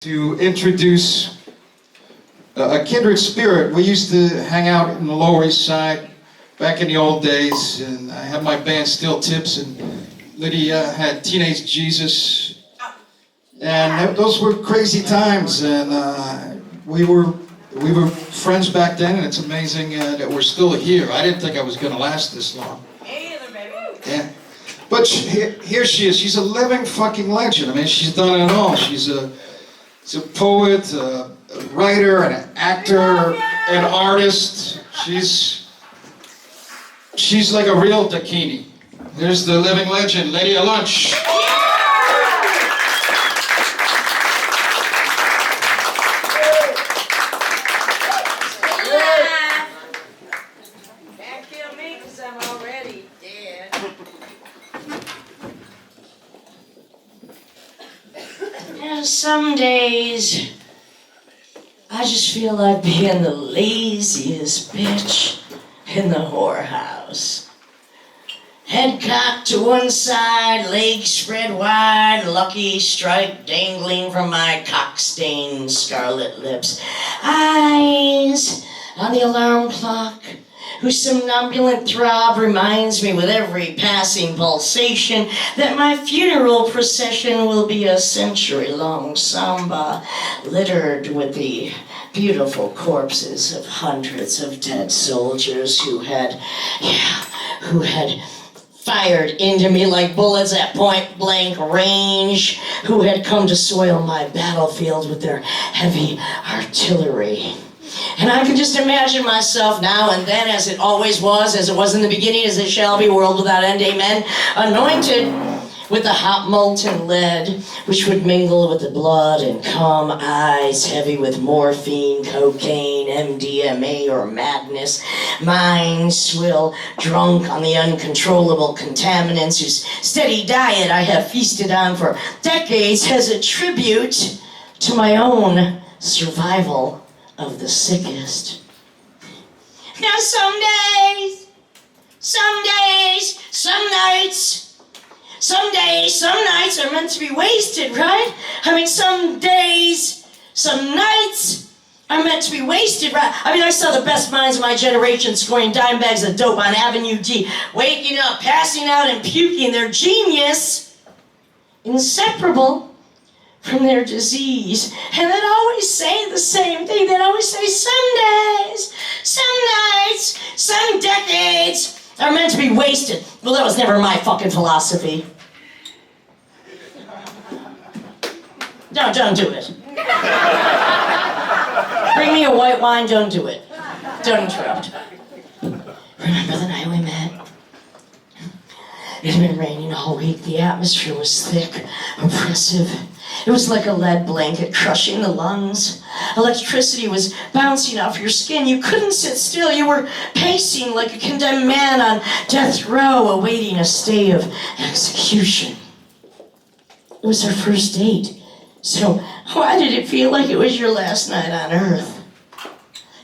To introduce a kindred spirit. We used to hang out in the Lower East Side back in the old days, and I had my band Steel Tips, and Lydia had Teenage Jesus, and those were crazy times. And we were friends back then, and it's amazing that we're still here. I didn't think I was going to last this long. Me either, baby. Yeah, but here she is. She's a living fucking legend. I mean, she's done it all. She's a poet, a writer, an actor, an artist. She's like a real Dakini. Here's the living legend, Lydia Lunch. Can't kill me because I'm already dead. Yeah, some days I just feel like being the laziest bitch in the whorehouse. Head cocked to one side, legs spread wide, lucky strike dangling from my cock-stained scarlet lips. Eyes on the alarm clock, whose somnambulant throb reminds me with every passing pulsation that my funeral procession will be a century-long samba littered with the beautiful corpses of hundreds of dead soldiers who had fired into me like bullets at point-blank range, who had come to soil my battlefield with their heavy artillery. And I can just imagine myself now and then, as it always was, as it was in the beginning, as it shall be, world without end, amen, anointed with the hot molten lead, which would mingle with the blood and calm eyes heavy with morphine, cocaine, MDMA, or madness, minds swill drunk on the uncontrollable contaminants whose steady diet I have feasted on for decades as a tribute to my own survival of the sickest. Now some nights are meant to be wasted, right? I mean, some nights are meant to be wasted, right? I mean, I saw the best minds of my generation scoring dime bags of dope on Avenue G, waking up, passing out, and puking their genius, inseparable from their disease. And they'd always say the same thing. They'd always say, some days, some nights, some decades are meant to be wasted. Well, that was never my fucking philosophy. No, don't do it. Bring me a white wine, don't do it. Don't interrupt. Remember the night we met? It had been raining all week. The atmosphere was thick, oppressive. It was like a lead blanket crushing the lungs. Electricity was bouncing off your skin. You couldn't sit still. You were pacing like a condemned man on death row awaiting a stay of execution. It was our first date. So why did it feel like it was your last night on Earth?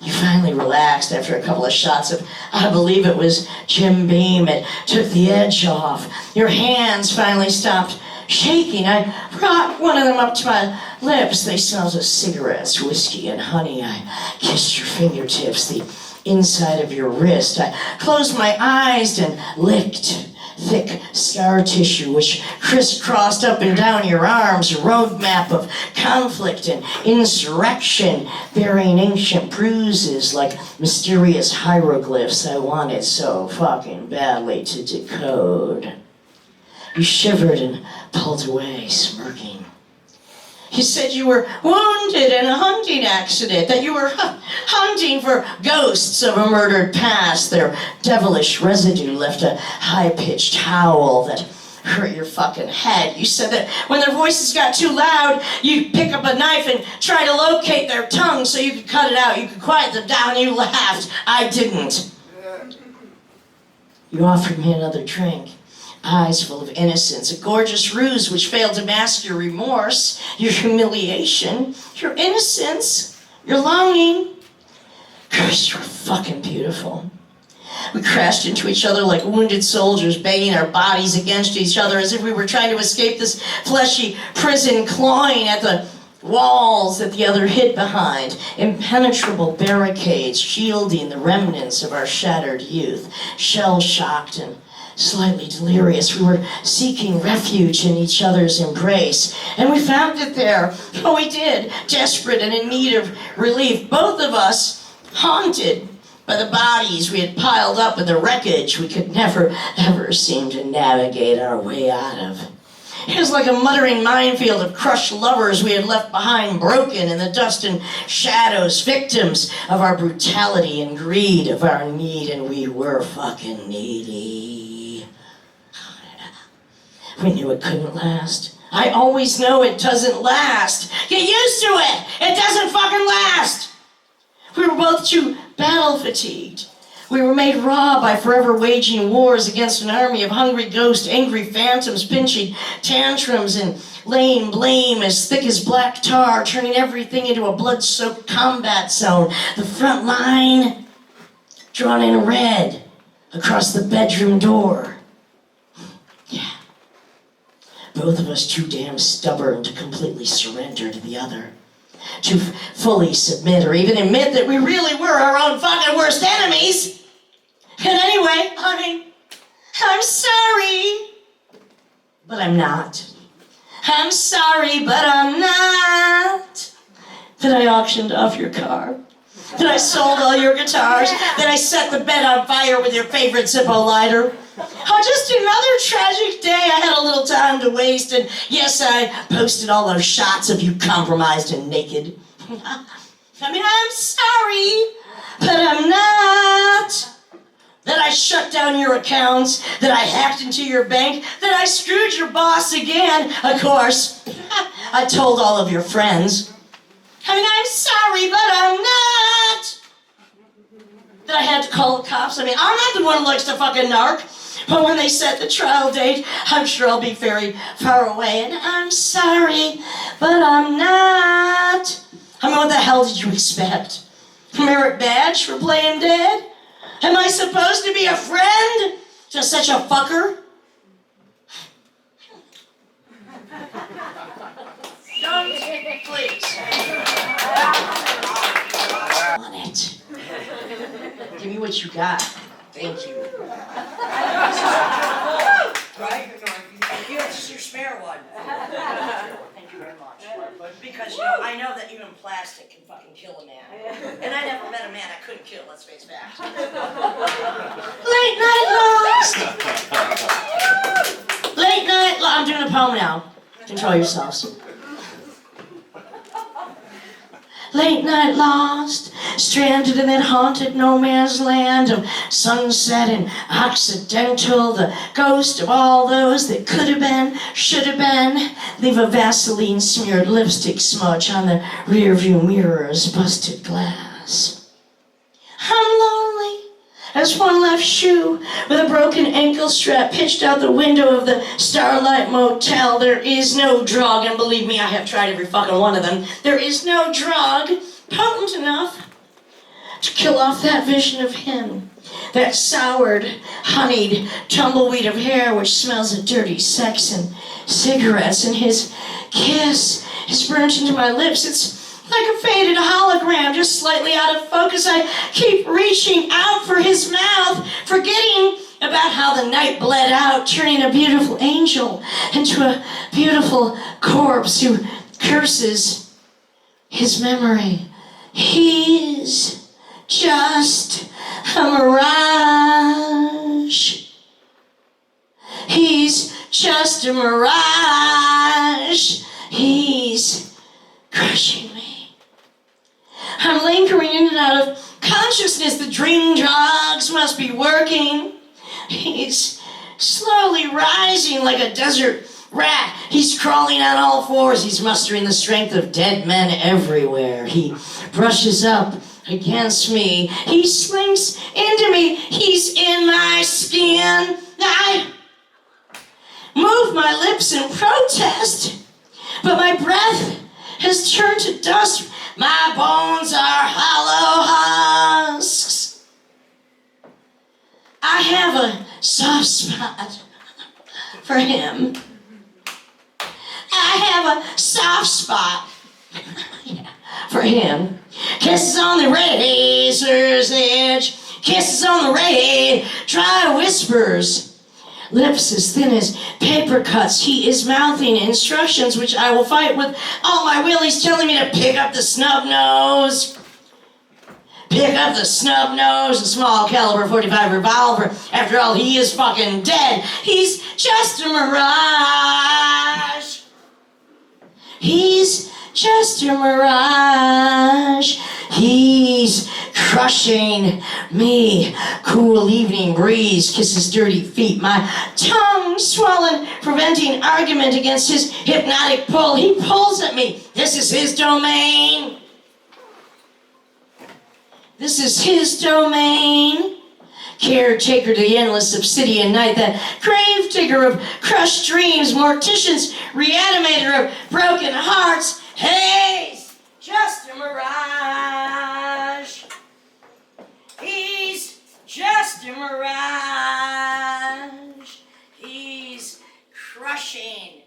You finally relaxed after a couple of shots of, I believe it was Jim Beam. It took the edge off. Your hands finally stopped shaking. I brought one of them up to my lips. They smelled of cigarettes, whiskey, and honey. I kissed your fingertips, the inside of your wrist. I closed my eyes and licked thick scar tissue which crisscrossed up and down your arms, a roadmap of conflict and insurrection, bearing ancient bruises like mysterious hieroglyphs I wanted so fucking badly to decode. You shivered and pulled away, smirking. You said you were wounded in a hunting accident, that you were hunting for ghosts of a murdered past. Their devilish residue left a high-pitched howl that hurt your fucking head. You said that when their voices got too loud, you'd pick up a knife and try to locate their tongue so you could cut it out. You could quiet them down. You laughed. I didn't. You offered me another drink. Eyes full of innocence, a gorgeous ruse which failed to mask your remorse, your humiliation, your innocence, your longing. Hirst, you were fucking beautiful. We crashed into each other like wounded soldiers, banging our bodies against each other as if we were trying to escape this fleshy prison, clawing at the walls that the other hid behind, impenetrable barricades shielding the remnants of our shattered youth. Shell-shocked and slightly delirious, we were seeking refuge in each other's embrace, and we found it there. Oh, we did, desperate and in need of relief, both of us haunted by the bodies we had piled up in the wreckage we could never, ever seem to navigate our way out of. It was like a muttering minefield of crushed lovers we had left behind, broken in the dust and shadows, victims of our brutality and greed, of our need, and we were fucking needy. We knew it couldn't last. I always know it doesn't last. Get used to it! It doesn't fucking last! We were both too battle fatigued. We were made raw by forever waging wars against an army of hungry ghosts, angry phantoms, pinching tantrums, and laying blame as thick as black tar, turning everything into a blood-soaked combat zone. The front line drawn in red across the bedroom door. Yeah. Both of us too damn stubborn to completely surrender to the other. To fully submit or even admit that we really were our own fucking worst enemies. And anyway, honey, I'm sorry, but I'm not. I'm sorry, but I'm not. That I auctioned off your car. That I sold all your guitars. That I set the bed on fire with your favorite Zippo lighter. Oh, just another tragic day. I had a little time to waste, and yes, I posted all those shots of you compromised and naked. I mean, I'm sorry, but I'm not. That I shut down your accounts, that I hacked into your bank, that I screwed your boss again. Of course, I told all of your friends. I mean, I'm sorry, but I'm not. That I had to call the cops. I mean, I'm not the one who likes to fucking narc. But when they set the trial date, I'm sure I'll be very far away. And I'm sorry, but I'm not. I mean, what the hell did you expect? Merit badge for playing dead? Am I supposed to be a friend to such a fucker? Don't, please. On it. Give me what you got. Thank you. Right? Here's your spare one. Thank you very much. Because, I know that even plastic can fucking kill a man. And I never met a man I couldn't kill, let's face facts. Late night lost! Late night lost. I'm doing a poem now. Control yourselves. Late night lost, stranded in that haunted no man's land of sunset and Occidental, the ghost of all those that could have been, should have been, leave a Vaseline smeared lipstick smudge on the rearview mirror's busted glass. I'm lonely as one left shoe with a broken ankle strap pitched out the window of the Starlight Motel. There is no drug, and believe me, I have tried every fucking one of them. There is no drug potent enough to kill off that vision of him. That soured, honeyed tumbleweed of hair which smells of dirty sex and cigarettes, and his kiss is burnt into my lips. It's like a faded hologram, just slightly out of focus. I keep reaching out for his mouth, forgetting about how the night bled out, turning a beautiful angel into a beautiful corpse who curses his memory. He's just a mirage. He's just a mirage. He's crushing me. I'm lingering in and out of consciousness. The dream drugs must be working. He's slowly rising like a desert rat. He's crawling on all fours. He's mustering the strength of dead men everywhere. He brushes up against me. He slinks into me. He's in my skin. I move my lips in protest, but my breath has turned to dust. My bones are hollow husks. I have a soft spot for him. I have a soft spot For him, kisses on the razor's edge, kisses on the rain, dry whispers. Lips as thin as paper cuts, he is mouthing instructions which I will fight with all my will. He's telling me to pick up the snub nose. Pick up the snub nose, a small caliber 45 revolver. After all, he is fucking dead. He's just a mirage. He's just a mirage. He's crushing me. Cool evening breeze kisses dirty feet. My tongue swollen, preventing argument against his hypnotic pull. He pulls at me. This is his domain. This is his domain. Caretaker to the endless obsidian night, that grave digger of crushed dreams, mortician's reanimator of broken hearts. He's just a mirage. He's just a mirage. He's crushing.